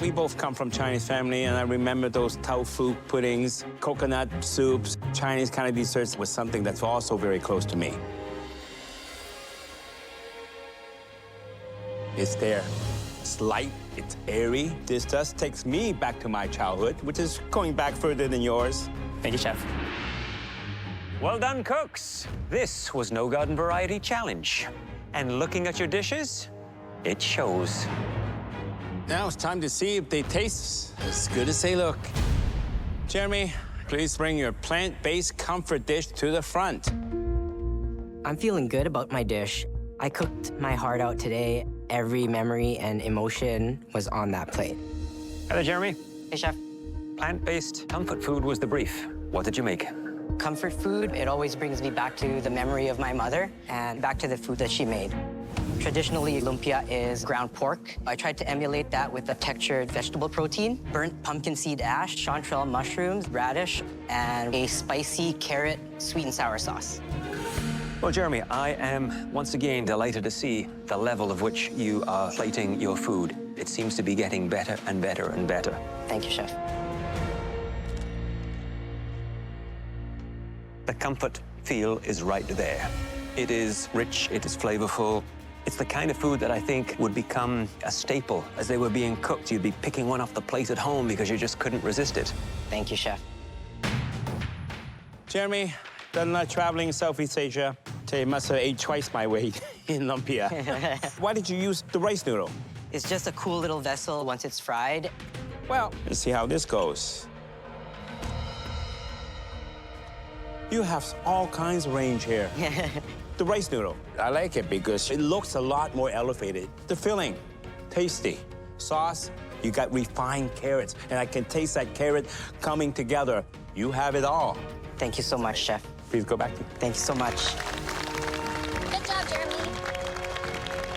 We both come from Chinese family, and I remember those tofu puddings, coconut soups. Chinese kind of desserts was something that's also very close to me. It's there. It's light, it's airy. This just takes me back to my childhood, which is going back further than yours. Thank you, Chef. Well done, cooks. This was No Garden Variety Challenge. And looking at your dishes, it shows. Now it's time to see if they taste as good as they look. Jeremy, please bring your plant-based comfort dish to the front. I'm feeling good about my dish. I cooked my heart out today. Every memory and emotion was on that plate. Hello, Jeremy. Hey, Chef. Plant-based comfort food was the brief. What did you make? Comfort food, it always brings me back to the memory of my mother and back to the food that she made. Traditionally, lumpia is ground pork. I tried to emulate that with a textured vegetable protein, burnt pumpkin seed ash, chanterelle mushrooms, radish, and a spicy carrot sweet and sour sauce. Well, Jeremy, I am once again delighted to see the level of which you are plating your food. It seems to be getting better and better and better. Thank you, Chef. The comfort feel is right there. It is rich, it is flavorful. It's the kind of food that I think would become a staple. As they were being cooked, you'd be picking one off the plate at home because you just couldn't resist it. Thank you, Chef. Jeremy, done a lot of traveling in Southeast Asia. You must have ate twice my weight in lumpia. Why did you use the rice noodle? It's just a cool little vessel once it's fried. Well, let's see how this goes. You have all kinds of range here. The rice noodle, I like it because it looks a lot more elevated. The filling, tasty. Sauce, you got refined carrots, and I can taste that carrot coming together. You have it all. Thank you so much, Chef. Please go back to. Thank you so much. Good job, Jeremy.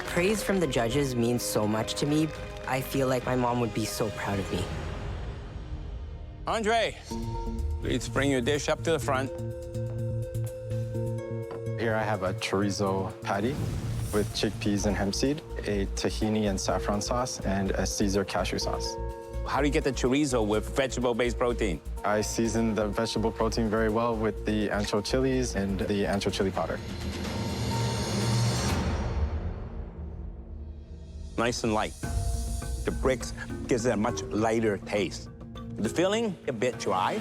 Praise from the judges means so much to me. I feel like my mom would be so proud of me. Andre, please bring your dish up to the front. Here I have a chorizo patty with chickpeas and hemp seed, a tahini and saffron sauce, and a Caesar cashew sauce. How do you get the chorizo with vegetable-based protein? I season the vegetable protein very well with the ancho chilies and the ancho chili powder. Nice and light. The bricks gives it a much lighter taste. The filling, a bit dry.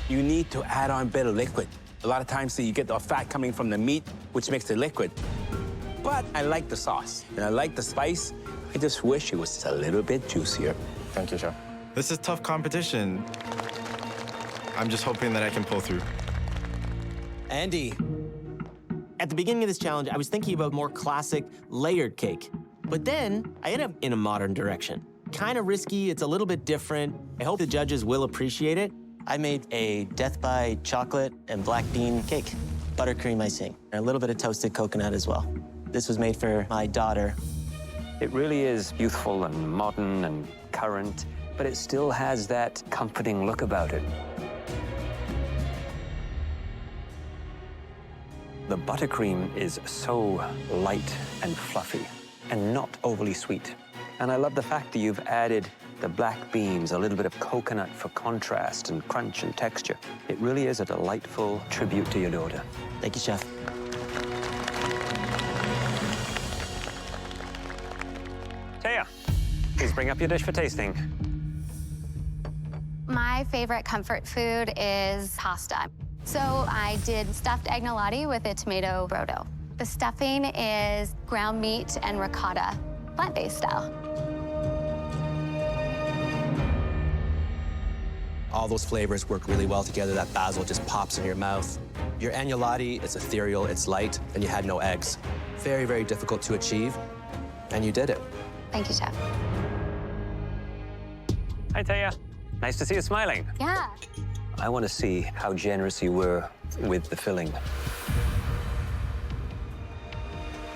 You need to add on a bit of liquid. A lot of times you get the fat coming from the meat, which makes it liquid. But I like the sauce, and I like the spice. I just wish it was a little bit juicier. Thank you, Chef. This is tough competition. I'm just hoping that I can pull through. Andy, at the beginning of this challenge, I was thinking about more classic layered cake. But then I ended up in a modern direction. Kind of risky, it's a little bit different. I hope the judges will appreciate it. I made a death by chocolate and black bean cake, buttercream icing, and a little bit of toasted coconut as well. This was made for my daughter. It really is youthful and modern and current, but it still has that comforting look about it. The buttercream is so light and fluffy and not overly sweet. And I love the fact that you've added the black beans, a little bit of coconut for contrast and crunch and texture. It really is a delightful tribute to your daughter. Thank you, Chef. Taya, please bring up your dish for tasting. My favorite comfort food is pasta. So I did stuffed agnolotti with a tomato brodo. The stuffing is ground meat and ricotta, plant-based style. All those flavors work really well together. That basil just pops in your mouth. Your agnolotti, it's ethereal, it's light, and you had no eggs. Very, very difficult to achieve, and you did it. Thank you, Chef. Hi, Taya. Nice to see you smiling. Yeah. I want to see how generous you were with the filling.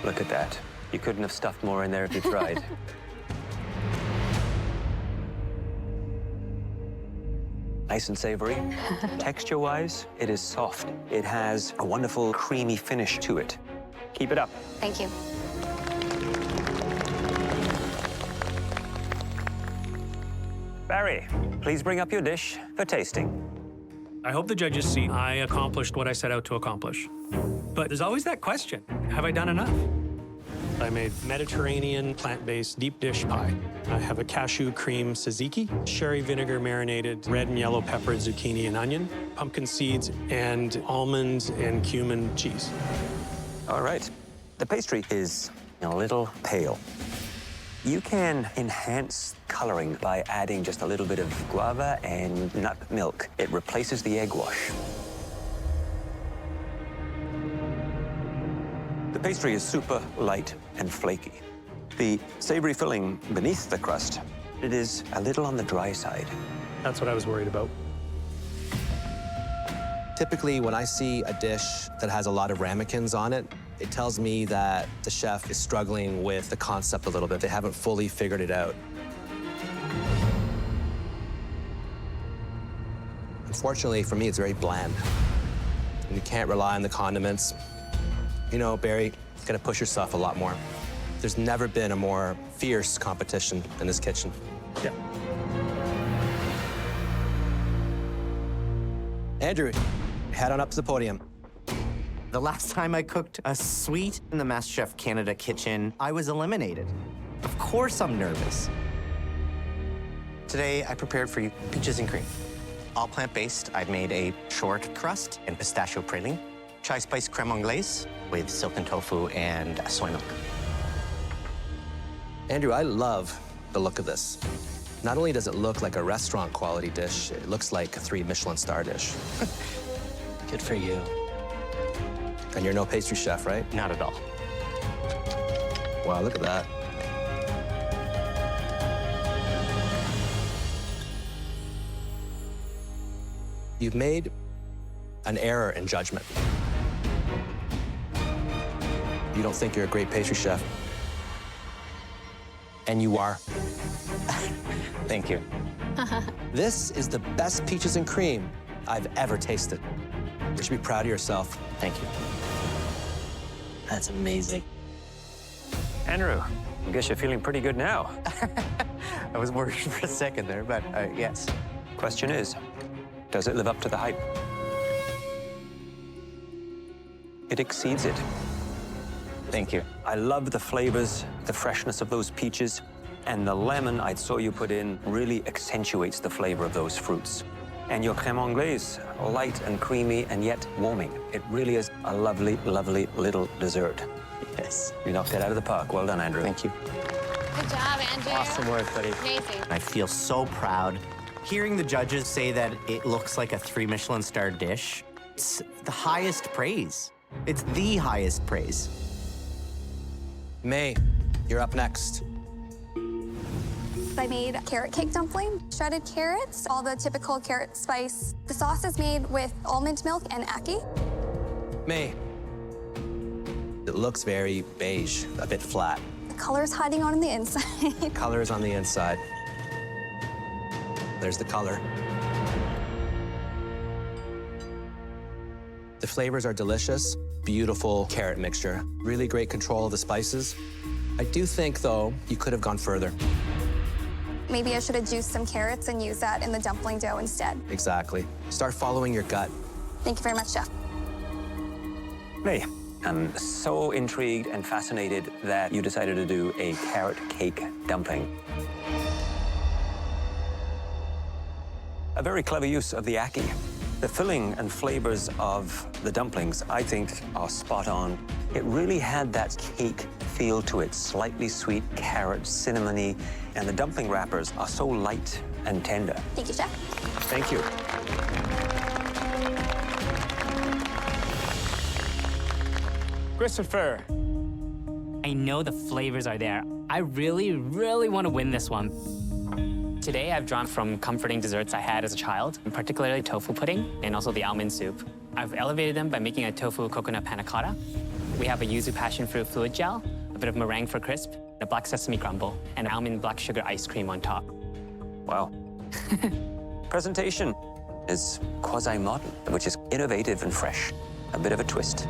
Look at that. You couldn't have stuffed more in there if you tried. Nice and savory. Texture-wise, it is soft. It has a wonderful creamy finish to it. Keep it up. Thank you. Barry, please bring up your dish for tasting. I hope the judges see I accomplished what I set out to accomplish. But there's always that question, have I done enough? I made Mediterranean plant-based deep dish pie. I have a cashew cream tzatziki, sherry vinegar marinated red and yellow pepper, zucchini and onion, pumpkin seeds, and almonds and cumin cheese. All right. The pastry is a little pale. You can enhance coloring by adding just a little bit of guava and nut milk. It replaces the egg wash. The pastry is super light and flaky. The savory filling beneath the crust, it is a little on the dry side. That's what I was worried about. Typically, when I see a dish that has a lot of ramekins on it, it tells me that the chef is struggling with the concept a little bit. They haven't fully figured it out. Unfortunately, for me, it's very bland. And you can't rely on the condiments. You know, Barry, you gotta push yourself a lot more. There's never been a more fierce competition in this kitchen. Yeah. Andrew, head on up to the podium. The last time I cooked a sweet in the MasterChef Canada kitchen, I was eliminated. Of course I'm nervous. Today, I prepared for you peaches and cream. All plant-based, I've made a short crust and pistachio praline, chai spice creme anglaise with silken tofu and soy milk. Andrew, I love the look of this. Not only does it look like a restaurant quality dish, it looks like a 3 Michelin star dish. Good for you. And you're no pastry chef, right? Not at all. Wow, look at that. You've made an error in judgment. You don't think you're a great pastry chef. And you are. Thank you. This is the best peaches and cream I've ever tasted. You should be proud of yourself. Thank you. That's amazing. Andrew, I guess you're feeling pretty good now. I was worried for a second there, but yes. Question is, does it live up to the hype? It exceeds it. Thank you. I love the flavors, the freshness of those peaches, and the lemon I saw you put in really accentuates the flavor of those fruits. And your crème anglaise, light and creamy and yet warming. It really is a lovely, lovely little dessert. Yes. You knocked it out of the park. Well done, Andrew. Thank you. Good job, Andrew. Awesome work, buddy. Amazing. I feel so proud. Hearing the judges say that it looks like a 3 Michelin star dish, it's the highest praise. It's the highest praise. May, you're up next. I made carrot cake dumpling, shredded carrots, all the typical carrot spice. The sauce is made with almond milk and ackee. May, it looks very beige, a bit flat. The color's hiding on the inside. Color is on the inside. There's the color. The flavors are delicious, beautiful carrot mixture, really great control of the spices. I do think, though, you could have gone further. Maybe I should have juiced some carrots and used that in the dumpling dough instead. Exactly. Start following your gut. Thank you very much, Chef. Hey, I'm so intrigued and fascinated that you decided to do a carrot cake dumpling. A very clever use of the ackee. The filling and flavors of the dumplings, I think, are spot on. It really had that cake feel to it, slightly sweet, carrot, cinnamony, and the dumpling wrappers are so light and tender. Thank you, Chef. Thank you. Christopher. I know the flavors are there. I really, really want to win this one. Today, I've drawn from comforting desserts I had as a child, particularly tofu pudding and also the almond soup. I've elevated them by making a tofu coconut panna cotta. We have a yuzu passion fruit fluid gel, a bit of meringue for crisp, a black sesame crumble, and almond black sugar ice cream on top. Wow. Presentation is quasi-modern, which is innovative and fresh. A bit of a twist.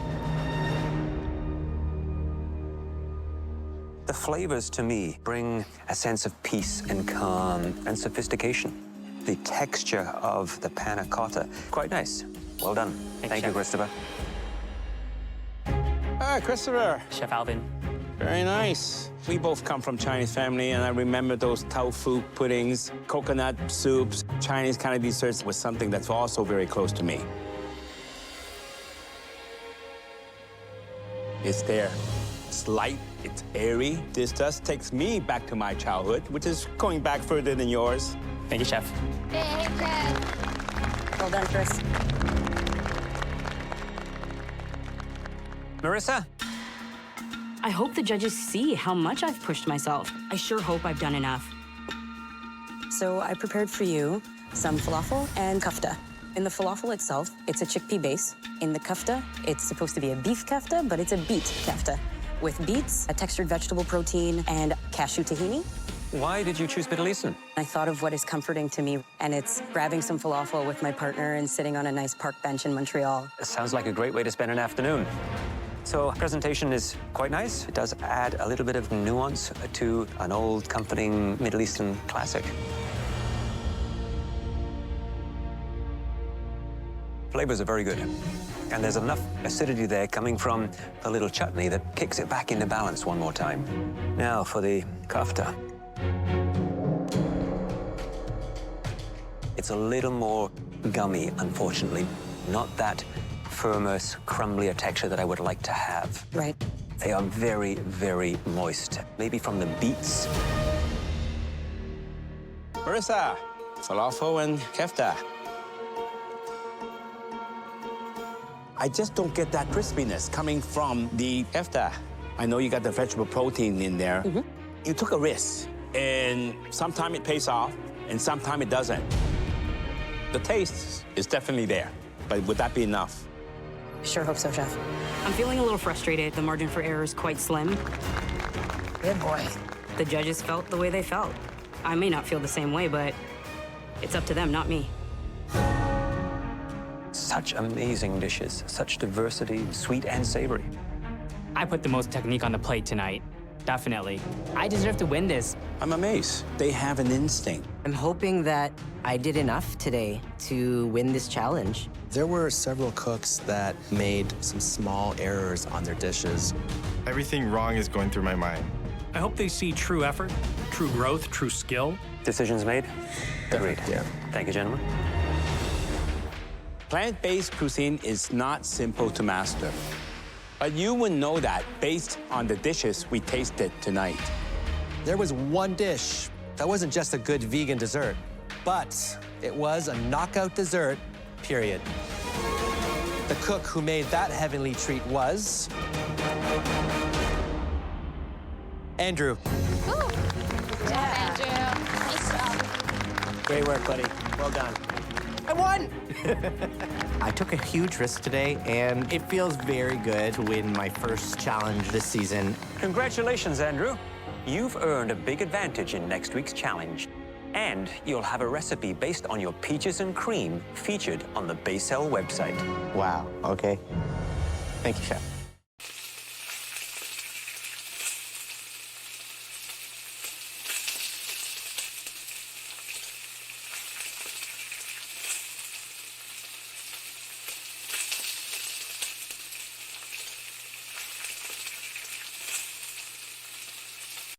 The flavors, to me, bring a sense of peace and calm and sophistication. The texture of the Panna Cotta, quite nice. Well done. Thank you, Christopher. Hi, Christopher. Chef Alvin. Very nice. We both come from Chinese family, and I remember those tofu puddings, coconut soups. Chinese kind of desserts was something that's also very close to me. It's there. It's light, it's airy. This just takes me back to my childhood, which is going back further than yours. Thank you, Chef. Well done, Chris. Marissa? I hope the judges see how much I've pushed myself. I sure hope I've done enough. So I prepared for you some falafel and kofta. In the falafel itself, it's a chickpea base. In the kofta, it's supposed to be a beef kofta, but it's a beet kofta. With beets, a textured vegetable protein, and cashew tahini. Why did you choose Middle Eastern? I thought of what is comforting to me, and it's grabbing some falafel with my partner and sitting on a nice park bench in Montreal. It sounds like a great way to spend an afternoon. So, presentation is quite nice. It does add a little bit of nuance to an old, comforting Middle Eastern classic. Flavors are very good. And there's enough acidity there coming from the little chutney that kicks it back into balance one more time. Now for the kofta. It's a little more gummy, unfortunately. Not that firmer, crumblier texture that I would like to have. Right. They are very, very moist. Maybe from the beets. Marissa, falafel and kefta. I just don't get that crispiness coming from the kefta. I know you got the vegetable protein in there. You took a risk, and sometimes it pays off, and sometimes it doesn't. The taste is definitely there, but would that be enough? Sure hope so, Chef. I'm feeling a little frustrated. The margin for error is quite slim. Good boy. The judges felt the way they felt. I may not feel the same way, but it's up to them, not me. Such amazing dishes, such diversity, sweet and savory. I put the most technique on the plate tonight. Definitely. I deserve to win this. I'm amazed. They have an instinct. I'm hoping that I did enough today to win this challenge. There were several cooks that made some small errors on their dishes. Everything wrong is going through my mind. I hope they see true effort, true growth, true skill. Decisions made? Agreed. Yeah. Thank you, gentlemen. Plant-based cuisine is not simple to master. But you would know that based on the dishes we tasted tonight. There was one dish that wasn't just a good vegan dessert, but it was a knockout dessert, period. The cook who made that heavenly treat was Andrew. Andrew. Nice job. Great work, buddy. Well done. I won! I took a huge risk today, and it feels very good to win my first challenge this season. Congratulations, Andrew. You've earned a big advantage in next week's challenge. And you'll have a recipe based on your peaches and cream featured on the Basel website. Wow, okay. Thank you, Chef.